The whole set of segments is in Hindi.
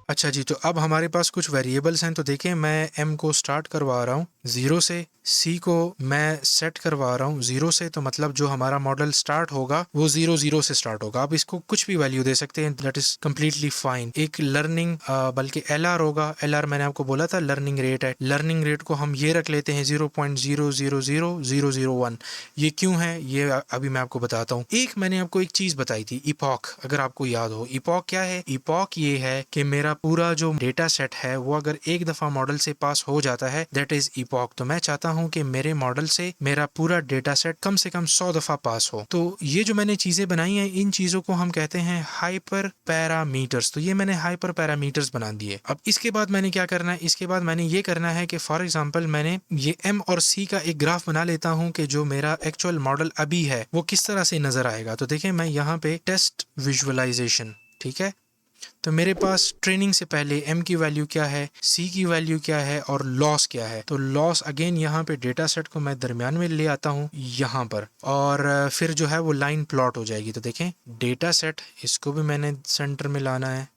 अच्छा जी, तो अब हमारे पास कुछ वेरिएबल्स हैं। तो देखिए मैं m को स्टार्ट करवा रहा हूँ 0 से, c को मैं सेट करवा रहा हूँ 0 से, तो मतलब जो हमारा मॉडल स्टार्ट होगा वो 0 से स्टार्ट होगा। आप इसको कुछ भी वैल्यू दे सकते हैं, दैट इज कम्प्लीटली फाइन। एक लर्निंग बल्कि LR होगा, LR मैंने आपको बोला था लर्निंग रेट है, लर्निंग रेट को हम ये रख लेते हैं 0.000001। ये क्यों है ये अभी मैं आपको बताता हूँ। एक मैंने आपको एक चीज बताई थी, इपॉक, अगर आपको याद हो। इपॉक क्या है? इपॉक ये है कि मेरा पूरा जो डेटा सेट है वो अगर एक दफा मॉडल से पास हो जाता है, दैट इज इपॉक। तो मैं चाहता हूं कि मेरे मॉडल से मेरा पूरा डेटा सेट कम से कम 100 दफा पास हो। तो ये जो मैंने चीजें बनाई हैं, इन चीजों को हम कहते हैं हाइपर पैरामीटर्स। तो ये मैंने हाइपर पैरामीटर्स बना दिए। अब इसके बाद मैंने क्या करना है, इसके बाद मैंने ये करना है कि फॉर एग्जांपल मैंने ये m और c का एक ग्राफ बना लेता हूं कि जो मेरा एक्चुअल मॉडल अभी है वो किस तरह से नजर आएगा। तो देखिए मैं यहाँ पे टेस्ट विजुअलाइजेशन, ठीक है, तो मेरे पास ट्रेनिंग से पहले m की वैल्यू क्या है, c की वैल्यू क्या है और लॉस क्या है। तो लॉस अगेन यहाँ पे डेटा सेट को मैं दरमियान में ले आता हूँ यहाँ पर, और फिर जो है वो लाइन प्लॉट हो जाएगी। तो देखें डेटा सेट, इसको भी मैंने सेंटर में लाना है।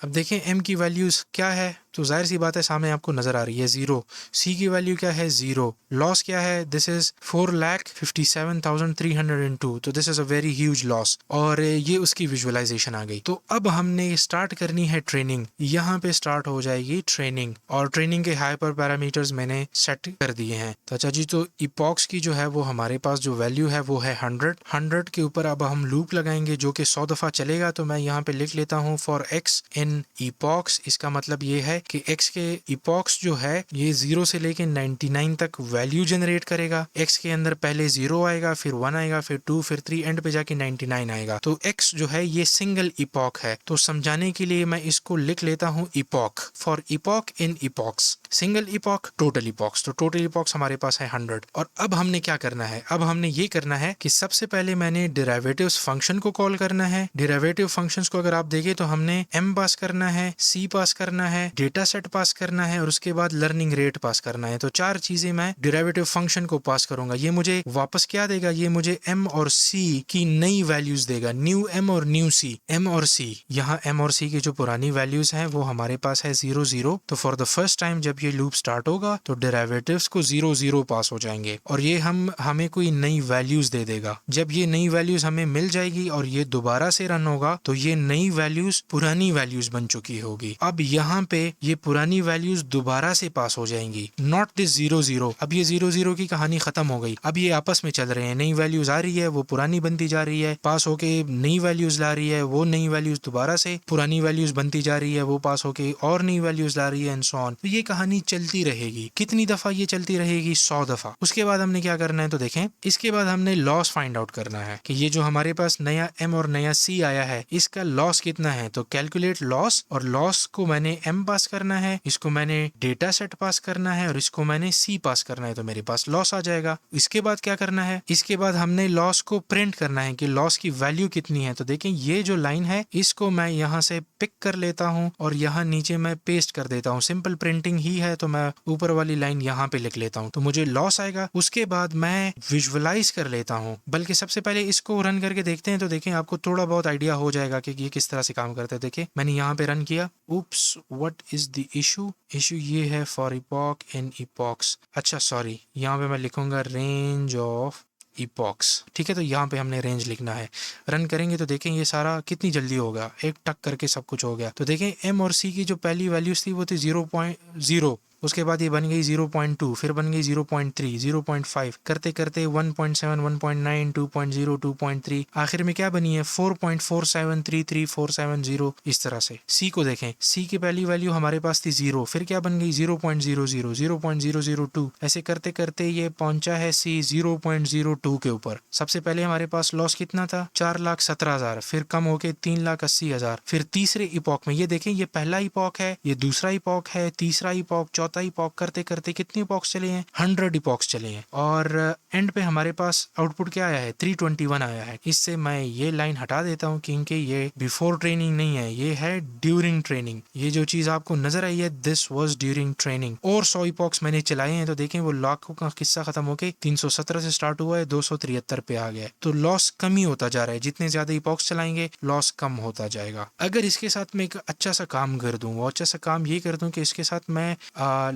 अब देखें m की वैल्यूज क्या है, तो जाहिर सी बात है सामने आपको नजर आ रही है 0। c की वैल्यू क्या है, 0। लॉस क्या है, दिस इज 4,57,302। तो this is a very huge loss, और ये उसकी विजुअलाइजेशन आ गई। तो अब हमने स्टार्ट करनी है ट्रेनिंग। यहाँ पे स्टार्ट हो जाएगी ट्रेनिंग, और ट्रेनिंग के हाइपर पैरामीटर्स मैंने सेट कर दिए हैं। तो अच्छा जी, तो इपॉक्स की जो है वो हमारे पास जो वैल्यू है वो है 100 के ऊपर अब हम लूप लगाएंगे जो कि 100 दफा चलेगा। तो मैं यहाँ पे लिख लेता हूँ फॉर x इन इपॉक्स। इसका मतलब ये है कि x के इपॉक्स जो है ये 0 से लेके 99 तक वैल्यू जनरेट करेगा। x के अंदर पहले 0 आएगा, फिर 1 आएगा, फिर 2, फिर 3, एंड पे जाके 99 आएगा। तो x जो है ये सिंगल इपॉक है। तो समझाने के लिए मैं इसको लिख लेता हूँ epoch, for epoch in epochs, single epoch, total epochs. तो टोटल इपॉक्स हमारे पास है 100। और अब हमने क्या करना है, अब हमने ये करना है कि सबसे पहले मैंने डेरिवेटिव्स फंक्शन को कॉल करना है। डेरिवेटिव फंक्शंस को अगर आप देखें तो हमने m पास करना है, c पास करना है, डेटा सेट पास करना है, और उसके बाद लर्निंग रेट पास करना है। तो 4 चीजें मैं डेरिवेटिव फंक्शन को पास करूंगा। ये मुझे वापस क्या देगा, ये मुझे m और c की नई वैल्यूज देगा, न्यू m और न्यू c। m और c, यहाँ m और c की जो पुरानी वैल्यूज हैं वो हमारे पास है 0 0। तो फॉर द फर्स्ट टाइम जब ये लूप स्टार्ट होगा तो डेरिवेटिव्स को 0 0 पास हो जाएंगे, और ये हमें कोई नई वैल्यूज दे देगा। जब ये नई वैल्यूज हमें मिल जाएगी और ये दोबारा से रन होगा तो ये नई वैल्यूज पुरानी वैल्यूज बन चुकी होगी। अब यहाँ पे ये पुरानी वैल्यूज दोबारा से पास हो जाएंगी, नॉट दिस 0 0। अब ये 0 0 की कहानी खत्म हो गई। अब ये आपस में चल रहे हैं, नई वैल्यूज आ रही है, वो पुरानी बनती जा रही है, पास होके नई वैल्यूज ला रही है, वो नई वैल्यूज दोबारा से पुरानी वैल्यूज बनती जा रही है, वो पास होके और नई वैल्यूज ला रही है, एंड सो ऑन। तो ये कहानी चलती रहेगी। कितनी दफा ये चलती रहेगी, 100 दफा। उसके बाद हमने क्या करना है, तो देखें इसके बाद हमने लॉस फाइंड आउट करना है कि ये जो हमारे पास नया m और नया c आया है इसका लॉस कितना है। तो कैलकुलेट लॉस, और लॉस को मैंने m पास करना है, इसको मैंने डेटा सेट पास करना है, और इसको मैंने c पास करना है, तो मेरे पास लॉस आ जाएगा। इसके बाद क्या करना है, इसके बाद हमने लॉस को प्रिंट करना है कि लॉस की वैल्यू कितनी है। तो देखें ये जो लाइन है इसको मैं यहाँ से पिक कर लेता हूँ और यहाँ नीचे मैं पेस्ट कर देता हूँ। सिंपल प्रिंटिंग ही है, तो मैं ऊपर वाली लाइन यहाँ पे लिख लेता हूँ, तो मुझे लॉस आएगा। उसके बाद मैं विजुअलाइज कर लेता हूँ, बल्कि सबसे पहले इसको रन करके देखते हैं। तो देखें आपको थोड़ा बहुत आइडिया हो जाएगा कि ये किस तरह से काम करता है। देखिए मैंने यहाँ पे रन किया, oops what is the issue, issue ये है फॉर इपॉक इन इपॉक्स। अच्छा सॉरी, यहाँ पे मैं लिखूंगा रेंज ऑफ इपॉक्स, ठीक है। तो यहाँ पे हमने रेंज लिखना है। रन करेंगे तो देखें ये सारा कितनी जल्दी होगा, एक टक करके सब कुछ हो गया। तो देखें m और c की जो पहली वैल्यूज थी वो थी 0.0, उसके बाद ये बन गई 0.2, फिर बन गई 0.3, 0.5, करते करते 1.7, 1.9, 2.0, 2.3, आखिर में क्या बनी है 4.4733470। इस तरह से c को देखें, c की पहली वैल्यू हमारे पास थी 0, फिर क्या बन गई 0.00, 0.002, ऐसे करते करते ये पहुंचा है c 0.02 के ऊपर। सबसे पहले हमारे पास लॉस कितना था 4,17,000, फिर कम होके 3,80,000। फिर तीसरे इपॉक में ये देखें, ये पहला इपॉक है, ये दूसरा इपॉक है, तीसरा इपॉक, चौथा चौथा इपॉक करते करते कितनी इपॉक्स चले हैं, 100 इपॉक्स चले हैं। और एंड पे हमारे पास आउटपुट क्या आया है, 321 आया है। इससे मैं ये लाइन हटा देता हूँ क्योंकि ये बिफोर ट्रेनिंग नहीं है, ये है ड्यूरिंग ट्रेनिंग। ये जो चीज आपको नजर आई है, दिस वाज ड्यूरिंग ट्रेनिंग। और 100 इपॉक्स मैंने चलाए हैं, तो देखें वो लाखों का किस्सा खत्म होके 317 से स्टार्ट हुआ है, 273 पे आ गया है। तो लॉस कम ही होता जा रहा है, जितने ज्यादा इपॉक्स चलाएंगे लॉस कम होता जाएगा। अगर इसके साथ मैं एक अच्छा सा काम कर दूं, वो अच्छा सा काम ये कर दूं कि इसके साथ मैं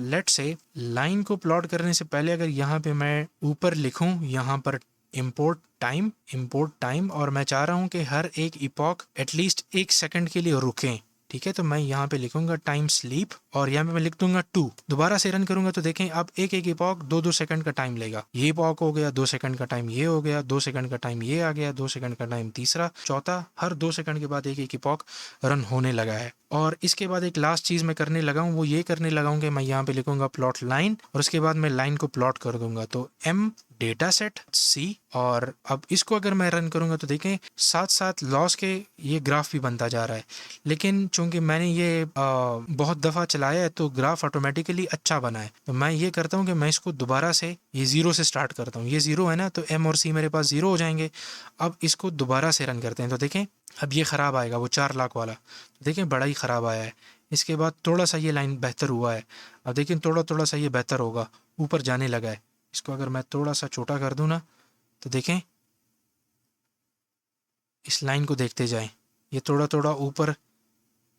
लेट से लाइन को प्लॉट करने से पहले अगर यहाँ पे मैं ऊपर लिखूं, यहाँ पर इम्पोर्ट टाइम, और मैं चाह रहा हूँ कि हर एक इपॉक एटलीस्ट 1 सेकंड के लिए रुकें, ठीक है। तो मैं यहाँ पे लिखूंगा टाइम स्लीप, और यहाँ पे मैं लिख दूंगा 2। दोबारा से रन करूंगा तो देखें अब एक एक इपॉक 2-2 सेकंड का टाइम लेगा। ये इपॉक हो गया 2 सेकंड का टाइम, ये हो गया 2 सेकंड का टाइम, ये आ गया 2 सेकंड का टाइम, तीसरा, चौथा, हर 2 सेकंड के बाद एक एक इपॉक रन होने लगा है। और इसके बाद एक लास्ट चीज मैं करने लगा हूँ, वो ये करने लगा हूँ कि मैं यहाँ पे लिखूंगा प्लॉट लाइन, और उसके बाद मैं लाइन को प्लॉट कर दूंगा। तो एम डेटा सेट सी, और अब इसको अगर मैं रन करूंगा तो देखें साथ साथ लॉस के ये ग्राफ भी बनता जा रहा है। लेकिन चूंकि मैंने ये बहुत दफ़ा चलाया है तो ग्राफ ऑटोमेटिकली अच्छा बना है। तो मैं ये करता हूँ कि मैं इसको दोबारा से ये 0 से स्टार्ट करता हूँ। ये 0 है ना, तो एम और सी मेरे पास 0 हो जाएंगे। अब इसको दोबारा से रन करते हैं तो देखें अब ये ख़राब आएगा, वो 4 लाख वाला, तो देखें बड़ा ही ख़राब आया है। इसके बाद थोड़ा सा ये लाइन बेहतर हुआ है, अब देखें थोड़ा थोड़ा सा ये बेहतर होगा, ऊपर जाने लगा है। इसको अगर मैं थोड़ा सा छोटा कर दूं ना, तो देखें इस लाइन को देखते जाएं, ये थोड़ा थोड़ा ऊपर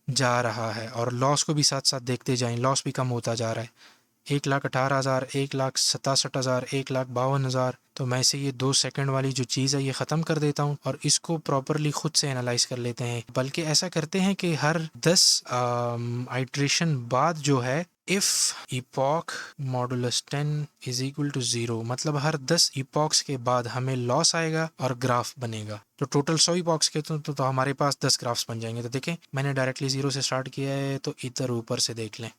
जा रहा है, और लॉस को भी साथ साथ देखते जाएं, लॉस भी कम होता जा रहा है। 1,18,000, 1,67,000, 1,52,000। तो मैं इसे ये 2 सेकंड वाली जो चीज़ है ये ख़त्म कर देता हूँ, और इसको प्रॉपरली ख़ुद से एनालाइज कर लेते हैं। बल्कि ऐसा करते हैं कि हर 10 आइट्रेशन बाद जो है if epoch modulus 10 is equal to 0, मतलब हर 10 इपॉक्स के बाद हमें लॉस आएगा और ग्राफ बनेगा। तो टोटल 100 इपॉक्स के तो हमारे पास 10 ग्राफ्स बन जाएंगे। तो देखें मैंने डायरेक्टली 0 से स्टार्ट किया है, तो इधर ऊपर से देख लें।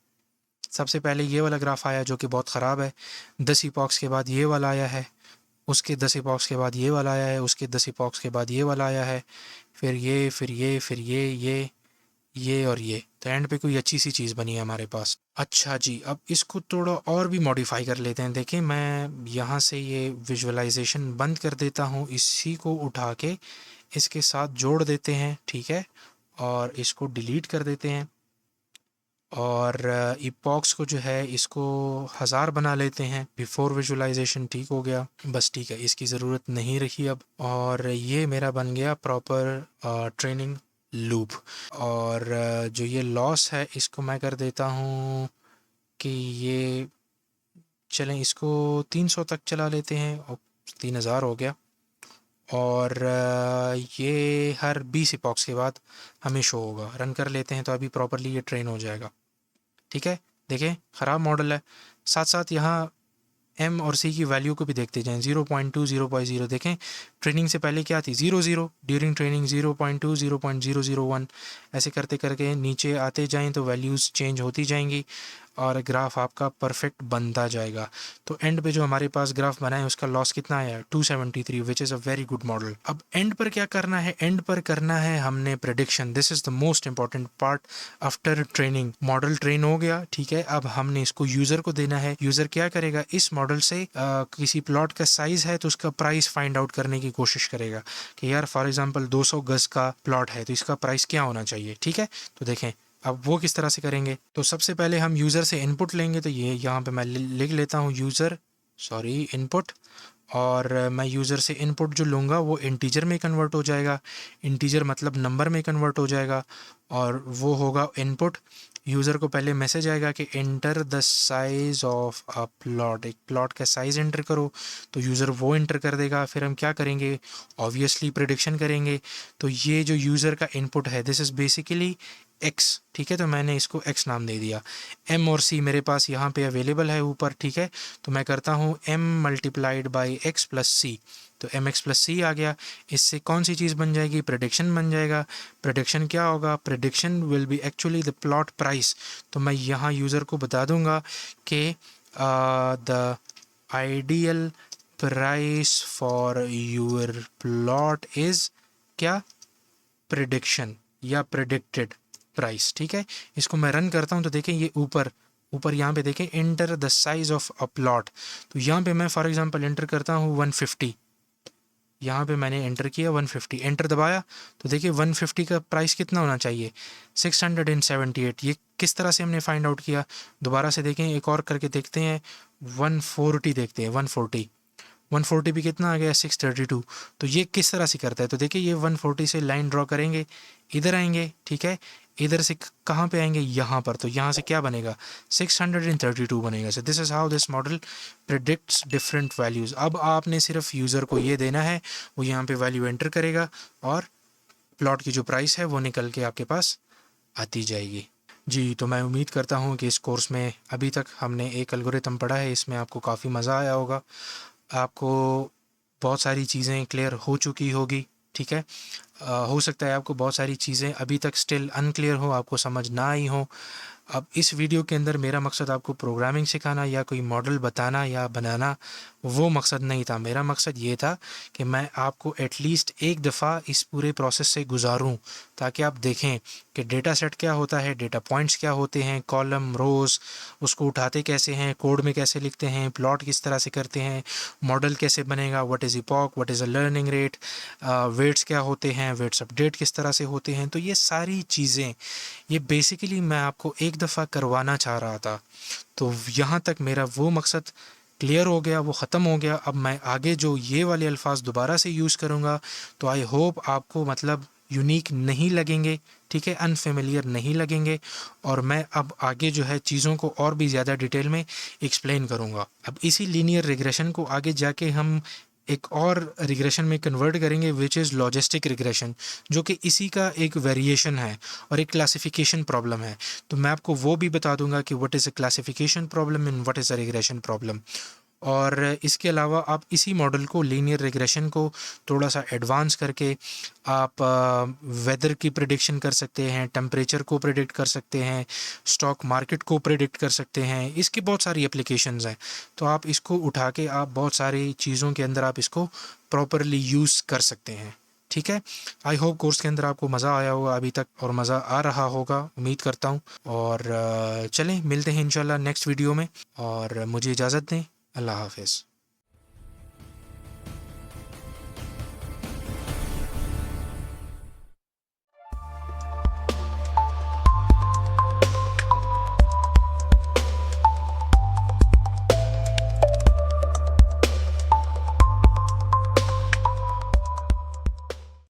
सबसे पहले ये वाला ग्राफ आया जो कि बहुत ख़राब है, 10 इपॉक्स के बाद ये वाला आया है, उसके 10 इपॉक्स के बाद ये वाला आया है, उसके 10 इपॉक्स के बाद ये वाला आया है, फिर ये, फिर ये, फिर ये और ये। तो एंड पे कोई अच्छी सी चीज़ बनी है हमारे पास। अच्छा जी, अब इसको थोड़ा और भी मॉडिफाई कर लेते हैं। देखें मैं यहाँ से ये विजुअलाइजेशन बंद कर देता हूँ, इसी को उठा के इसके साथ जोड़ देते हैं, ठीक है, और इसको डिलीट कर देते हैं, और इपॉक्स को जो है इसको 1000 बना लेते हैं। बिफोर विजुअलाइजेशन ठीक हो गया, बस ठीक है, इसकी ज़रूरत नहीं रही अब। और ये मेरा बन गया प्रॉपर ट्रेनिंग लूप। और जो ये लॉस है इसको मैं कर देता हूँ कि ये चलें इसको 300 तक चला लेते हैं, और 3000 हो गया। और ये हर 20 इपॉक्स के बाद हमें शो होगा। रन कर लेते हैं तो अभी प्रॉपरली ये ट्रेन हो जाएगा, ठीक है। देखें ख़राब मॉडल है। साथ साथ यहाँ एम और सी की वैल्यू को भी देखते जाएं, 0.2, 0.0। देखें ट्रेनिंग से पहले क्या थी, 0 ड्यूरिंग ट्रेनिंग 0.2, 0.001, ऐसे करते करके नीचे आते जाएं तो वैल्यूज़ चेंज होती जाएंगी और ग्राफ आपका परफेक्ट बनता जाएगा। तो एंड पे जो हमारे पास ग्राफ बना है उसका लॉस कितना आया है, 273, which is a very good model. अब एंड पर क्या करना है, एंड पर करना है हमने prediction. This is the most important part after training. Model train हो गया, ठीक है, अब हमने इसको यूज़र को देना है। यूज़र क्या करेगा, इस मॉडल से किसी प्लॉट का साइज़ है तो उसका प्राइस फाइंड आउट करने की कोशिश करेगा कि यार फॉर एग्जाम्पल 200 गज का प्लॉट है तो इसका प्राइस क्या होना चाहिए, ठीक है। तो देखें अब वो किस तरह से करेंगे। तो सबसे पहले हम यूज़र से इनपुट लेंगे, तो ये यहाँ पे मैं लिख लेता हूँ इनपुट, और मैं यूज़र से इनपुट जो लूँगा वो इंटीजर में कन्वर्ट हो जाएगा। इंटीजर मतलब नंबर में कन्वर्ट हो जाएगा, और वो होगा इनपुट। यूज़र को पहले मैसेज आएगा कि enter the size of a plot, एक प्लॉट का साइज़ एंटर करो, तो यूज़र वो एंटर कर देगा। फिर हम क्या करेंगे, ऑब्वियसली प्रेडिक्शन करेंगे। तो ये जो यूज़र का इनपुट है दिस इज़ बेसिकली एक्स, ठीक है, तो मैंने इसको एक्स नाम दे दिया। एम और सी मेरे पास यहाँ पे अवेलेबल है ऊपर, ठीक है, तो मैं करता हूँ M multiplied by X plus C, तो एम एक्स प्लस सी आ गया। इससे कौन सी चीज़ बन जाएगी, प्रेडिक्शन बन जाएगा। प्रेडिक्शन क्या होगा, prediction will be actually the plot price. तो मैं यहाँ यूज़र को बता दूंगा कि the ideal price for your plot is क्या, प्रेडिक्शन या प्रेडिक्टेड प्राइस, ठीक है। इसको मैं रन करता हूँ तो देखें ये ऊपर ऊपर यहाँ पे देखें enter the size of a plot, तो यहाँ पे मैं फॉर एग्जांपल एंटर करता हूँ 150, यहाँ पे मैंने एंटर किया 150, एंटर दबाया तो देखिए 150 का प्राइस कितना होना चाहिए 678। ये किस तरह से हमने फाइंड आउट किया, दोबारा से देखें, एक और करके देखते हैं, 140 देखते हैं, 140 भी कितना आ गया 632। तो ये किस तरह से करता है, तो देखिए ये 140 से लाइन ड्रॉ करेंगे, इधर आएंगे, ठीक है, इधर से कहाँ पे आएंगे, यहाँ पर, तो यहाँ से क्या बनेगा 632 बनेगा। So this is how this model predicts different values. अब आपने सिर्फ यूज़र को ये देना है, वो यहाँ पे वैल्यू एंटर करेगा और प्लॉट की जो प्राइस है वो निकल के आपके पास आती जाएगी। जी, तो मैं उम्मीद करता हूँ कि इस कोर्स में अभी तक हमने एक एल्गोरिथम पढ़ा है, इसमें आपको काफ़ी मज़ा आया होगा, आपको बहुत सारी चीज़ें क्लियर हो चुकी होगी, ठीक है। हो सकता है आपको बहुत सारी चीज़ें अभी तक स्टिल अनक्लियर हो, आपको समझ ना आई हो। अब इस वीडियो के अंदर मेरा मकसद आपको प्रोग्रामिंग सिखाना या कोई मॉडल बताना या बनाना वो मकसद नहीं था। मेरा मकसद ये था कि मैं आपको एटलीस्ट एक दफ़ा इस पूरे प्रोसेस से गुजारूं, ताकि आप देखें कि डेटा सेट क्या होता है, डेटा पॉइंट्स क्या होते हैं, कॉलम रोज़, उसको उठाते कैसे हैं, कोड में कैसे लिखते हैं, प्लॉट किस तरह से करते हैं, मॉडल कैसे बनेगा, what is epoch, what is a learning rate, weights क्या होते हैं, वेट्स अपडेट किस तरह से होते हैं। तो ये सारी चीज़ें, ये बेसिकली मैं आपको एक दफ़ा करवाना चाह रहा था। तो यहाँ तक मेरा वो मकसद क्लियर हो गया, वो ख़त्म हो गया। अब मैं आगे जो ये वाले अल्फाज दोबारा से यूज़ करूँगा तो आई होप आपको मतलब यूनिक नहीं लगेंगे, ठीक है, अनफेमिलियर नहीं लगेंगे, और मैं अब आगे जो है चीज़ों को और भी ज़्यादा डिटेल में एक्सप्लेन करूँगा। अब इसी लीनियर रिग्रेशन को आगे जाके हम एक और रिग्रेशन में कन्वर्ट करेंगे, विच इज़ लॉजिस्टिक रिग्रेशन, जो कि इसी का एक वेरिएशन है और एक क्लासिफिकेशन प्रॉब्लम है। तो मैं आपको वो भी बता दूंगा कि what is a classification problem and what is a regression problem. और इसके अलावा आप इसी मॉडल को, लीनियर रिग्रेशन को थोड़ा सा एडवांस करके आप वेदर की प्रिडिक्शन कर सकते हैं, टेम्परेचर को प्रिडिक्ट कर सकते हैं, स्टॉक मार्केट को प्रिडिक्ट कर सकते हैं। इसकी बहुत सारी एप्लीकेशंस हैं, तो आप इसको उठा के आप बहुत सारी चीज़ों के अंदर आप इसको प्रॉपरली यूज़ कर सकते हैं, ठीक है। आई होप कोर्स के अंदर आपको मज़ा आया होगा अभी तक, और मज़ा आ रहा होगा, उम्मीद करता हूँ। और चलें, मिलते हैं इंशाल्लाह नेक्स्ट वीडियो में, और मुझे इजाज़त दें। अल्लाह हाफ़िज़।